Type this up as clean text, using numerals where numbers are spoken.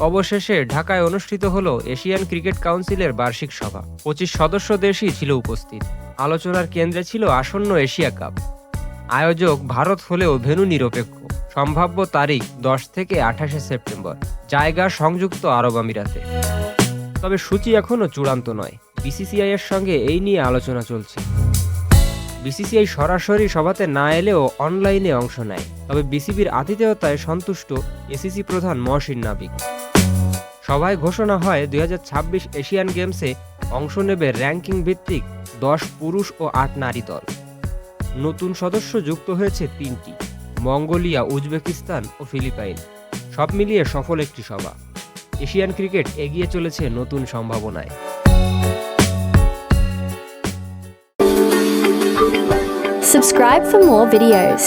অবশেষে ঢাকায় অনুষ্ঠিত হল এশিয়ান ক্রিকেট কাউন্সিলের বার্ষিক সভা। ২৫ সদস্য দেশই ছিল উপস্থিত। আলোচনার কেন্দ্রে ছিল আসন্ন এশিয়া কাপ। আয়োজক ভারত হলেও ভেন্যু নিরপেক্ষ। সম্ভাব্য তারিখ ১০ থেকে ২৮ সেপ্টেম্বর। জায়গা সংযুক্ত আরব আমিরাতে। তবে সূচি এখনও চূড়ান্ত নয়। বিসিসিআই এর সঙ্গে এই নিয়ে আলোচনা চলছে। বিসিসিআই সরাসরি সভাতে না এলেও অনলাইনে অংশ নেয়। তবে বিসিবির আতিথেয়তায় সন্তুষ্ট এসিসি প্রধান মহসিন নাবিক। সভায় ঘোষণা হয় ২০২৬ এশিয়ান গেমসে অংশ নেবে র্যাঙ্কিং ভিত্তিক ১০ পুরুষ ও ৮ নারী দল। নতুন সদস্য যুক্ত হয়েছে ৩টি: মঙ্গোলিয়া, উজবেকিস্তান ও ফিলিপাইন। সব মিলিয়ে সফল একটি সভা। এশিয়ান ক্রিকেট এগিয়ে চলেছে নতুন সম্ভাবনায়। Subscribe for more videos.